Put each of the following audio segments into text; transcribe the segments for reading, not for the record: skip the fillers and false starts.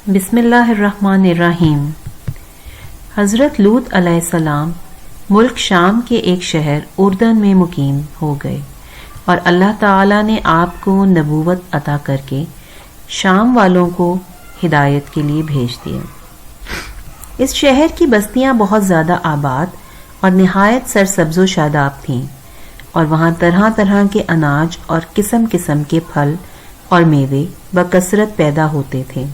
بسم اللہ الرحمن الرحیم۔ حضرت لوط علیہ السلام ملک شام کے ایک شہر اردن میں مقیم ہو گئے اور اللہ تعالی نے آپ کو نبوت عطا کر کے شام والوں کو ہدایت کے لیے بھیج دیا۔ اس شہر کی بستیاں بہت زیادہ آباد اور نہایت سرسبز و شاداب تھیں اور وہاں طرح طرح کے اناج اور قسم قسم کے پھل اور میوے بکثرت پیدا ہوتے تھے۔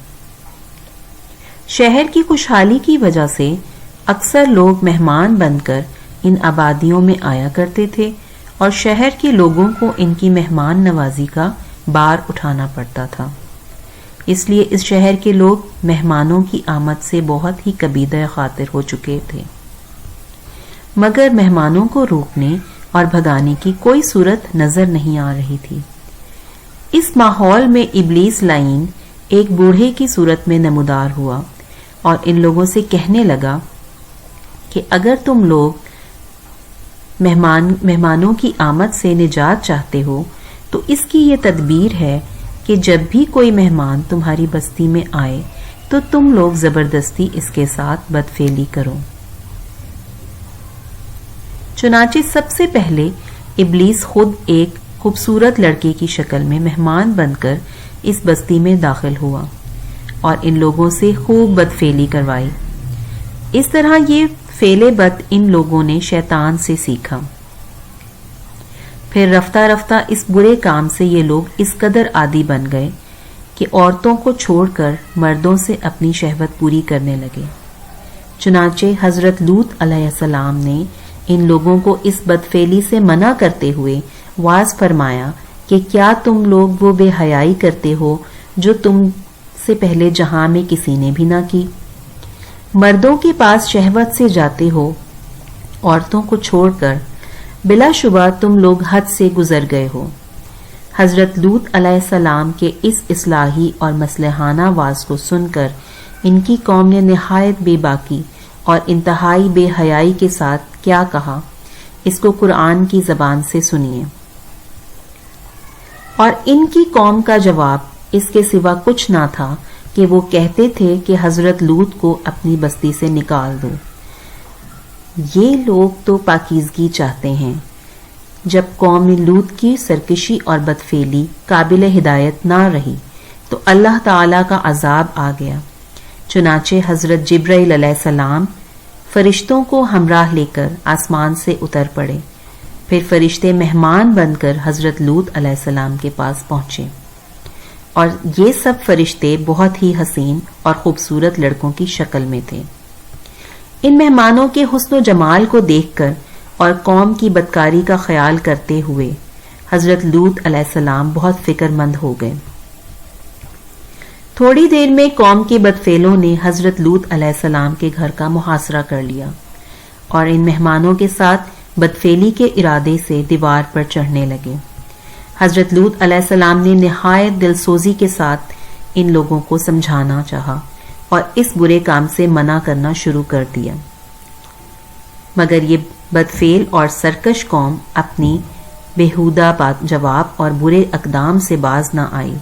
شہر کی خوشحالی کی وجہ سے اکثر لوگ مہمان بن کر ان آبادیوں میں آیا کرتے تھے اور شہر کے لوگوں کو ان کی مہمان نوازی کا بار اٹھانا پڑتا تھا۔ اس لیے اس شہر کے لوگ مہمانوں کی آمد سے بہت ہی کبیدہ خاطر ہو چکے تھے، مگر مہمانوں کو روکنے اور بھگانے کی کوئی صورت نظر نہیں آ رہی تھی۔ اس ماحول میں ابلیس لعین ایک بوڑھے کی صورت میں نمودار ہوا اور ان لوگوں سے کہنے لگا کہ اگر تم لوگ مہمانوں کی آمد سے نجات چاہتے ہو تو اس کی یہ تدبیر ہے کہ جب بھی کوئی مہمان تمہاری بستی میں آئے تو تم لوگ زبردستی اس کے ساتھ بدفعلی کرو۔ چنانچہ سب سے پہلے ابلیس خود ایک خوبصورت لڑکے کی شکل میں مہمان بن کر اس بستی میں داخل ہوا اور ان لوگوں سے خوب بدفعلی کروائی۔ اس طرح یہ فعل بد ان لوگوں نے شیطان سے سیکھا۔ پھر رفتہ رفتہ اس برے کام سے یہ لوگ اس قدر عادی بن گئے کہ عورتوں کو چھوڑ کر مردوں سے اپنی شہوت پوری کرنے لگے۔ چنانچہ حضرت لوط علیہ السلام نے ان لوگوں کو اس بدفعلی سے منع کرتے ہوئے واعظ فرمایا کہ کیا تم لوگ وہ بے حیائی کرتے ہو جو تم سے پہلے جہاں میں کسی نے بھی نہ کی؟ مردوں کے پاس شہوت سے جاتے ہو عورتوں کو چھوڑ کر، بلا شبہ تم لوگ حد سے گزر گئے ہو۔ حضرت لوط علیہ السلام کے اس اصلاحی اور مصلحانہ واعظ کو سن کر ان کی قوم نے نہایت بے باکی اور انتہائی بے حیائی کے ساتھ کیا کہا، اس کو قرآن کی زبان سے سنیے۔ اور ان کی قوم کا جواب اس کے سوا کچھ نہ تھا کہ وہ کہتے تھے کہ حضرت لوط کو اپنی بستی سے نکال دو۔ یہ لوگ تو پاکیزگی چاہتے ہیں۔ جب قوم لوط کی سرکشی اور بدفعلی قابل ہدایت نہ رہی تو اللہ تعالی کا عذاب آ گیا۔ چنانچہ حضرت جبرائیل علیہ السلام فرشتوں کو ہمراہ لے کر آسمان سے اتر پڑے۔ پھر فرشتے مہمان بن کر حضرت لوط علیہ السلام کے پاس پہنچے اور یہ سب فرشتے بہت ہی حسین اور خوبصورت لڑکوں کی شکل میں تھے۔ ان مہمانوں کے حسن و جمال کو دیکھ کر اور قوم کی بدکاری کا خیال کرتے ہوئے حضرت لوط علیہ السلام بہت فکر مند ہو گئے۔ تھوڑی دیر میں قوم کے بدفعلوں نے حضرت لوط علیہ السلام کے گھر کا محاصرہ کر لیا اور ان مہمانوں کے ساتھ بدفعلی کے ارادے سے دیوار پر چڑھنے لگے۔ حضرت لوط علیہ السلام نے نہایت دل سوزی کے ساتھ ان لوگوں کو سمجھانا چاہا اور اس برے کام سے منع کرنا شروع کر دیا، مگر یہ بدفعل اور سرکش قوم اپنی بیہودہ جواب اور برے اقدام سے باز نہ آئی،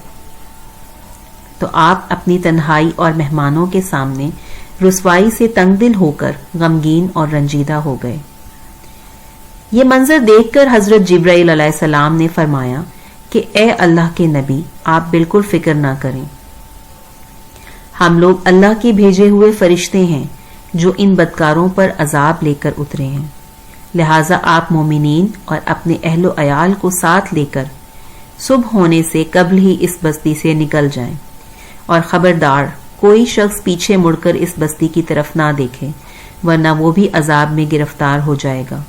تو آپ اپنی تنہائی اور مہمانوں کے سامنے رسوائی سے تنگ دل ہو کر غمگین اور رنجیدہ ہو گئے۔ یہ منظر دیکھ کر حضرت جبرائیل علیہ السلام نے فرمایا کہ اے اللہ کے نبی، آپ بالکل فکر نہ کریں، ہم لوگ اللہ کے بھیجے ہوئے فرشتے ہیں جو ان بدکاروں پر عذاب لے کر اترے ہیں، لہٰذا آپ مومنین اور اپنے اہل و عیال کو ساتھ لے کر صبح ہونے سے قبل ہی اس بستی سے نکل جائیں، اور خبردار کوئی شخص پیچھے مڑ کر اس بستی کی طرف نہ دیکھے ورنہ وہ بھی عذاب میں گرفتار ہو جائے گا۔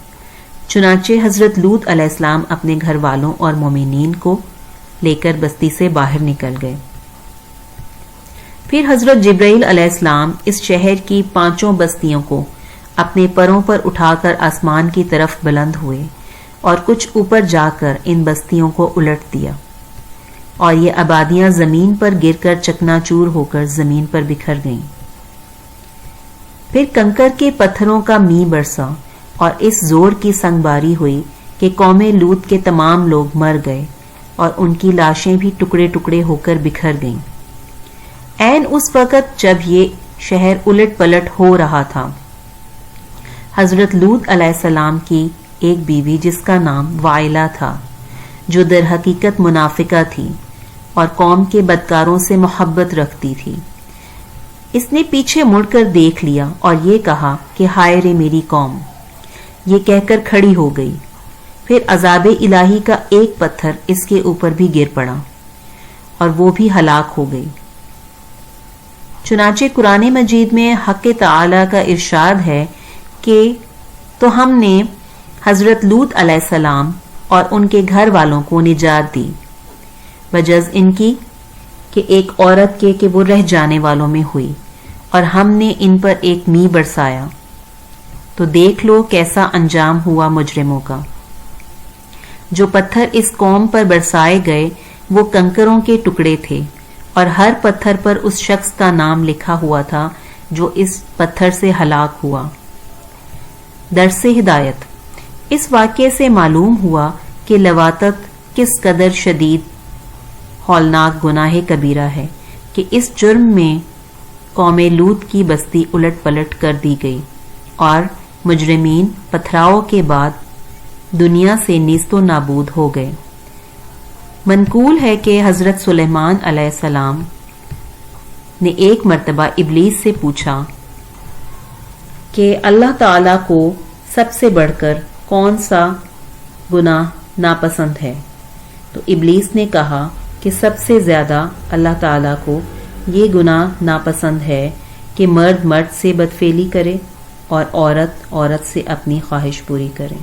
چنانچہ حضرت لوط علیہ السلام اپنے گھر والوں اور مومنین کو لے کر بستی سے باہر نکل گئے۔ پھر حضرت جبرائیل علیہ السلام اس شہر کی 5 بستیوں کو اپنے پروں پر اٹھا کر آسمان کی طرف بلند ہوئے اور کچھ اوپر جا کر ان بستیوں کو الٹ دیا اور یہ آبادیاں زمین پر گر کر چکنا چور ہو کر زمین پر بکھر گئیں۔ پھر کنکر کے پتھروں کا می برسا اور اس زور کی سنگباری ہوئی کہ قوم لوط کے تمام لوگ مر گئے اور ان کی لاشیں بھی ٹکڑے ٹکڑے ہو کر بکھر گئیں۔ عین اس وقت جب یہ شہر الٹ پلٹ ہو رہا تھا، حضرت لوط علیہ السلام کی ایک بیوی جس کا نام وائلہ تھا، جو در حقیقت منافقہ تھی اور قوم کے بدکاروں سے محبت رکھتی تھی، اس نے پیچھے مڑ کر دیکھ لیا اور یہ کہا کہ ہائے رے میری قوم، یہ کہہ کر کھڑی ہو گئی۔ پھر عذاب الہی کا ایک پتھر اس کے اوپر بھی گر پڑا اور وہ بھی ہلاک ہو گئی۔ چنانچہ قرآن مجید میں حق تعالی کا ارشاد ہے کہ تو ہم نے حضرت لوط علیہ السلام اور ان کے گھر والوں کو نجات دی، بجز ان کی کہ ایک عورت کے کہ وہ رہ جانے والوں میں ہوئی، اور ہم نے ان پر ایک می برسایا، تو دیکھ لو کیسا انجام ہوا مجرموں کا۔ جو پتھر اس قوم پر برسائے گئے وہ کنکروں کے ٹکڑے تھے، اور ہر پتھر پر اس شخص کا نام لکھا ہوا تھا جو اس پتھر سے ہلاک ہوا۔ درس ہدایت، اس واقعے سے معلوم ہوا کہ لواطت کس قدر شدید ہولناک گناہ کبیرہ ہے کہ اس جرم میں قوم لوط کی بستی الٹ پلٹ کر دی گئی اور مجرمین پتھراؤ کے بعد دنیا سے نیست و نابود ہو گئے۔ منقول ہے کہ حضرت سلیمان علیہ السلام نے ایک مرتبہ ابلیس سے پوچھا کہ اللہ تعالیٰ کو سب سے بڑھ کر کون سا گناہ ناپسند ہے؟ تو ابلیس نے کہا کہ سب سے زیادہ اللہ تعالیٰ کو یہ گناہ ناپسند ہے کہ مرد مرد سے بدفعلی کرے اور عورت عورت سے اپنی خواہش پوری کرے۔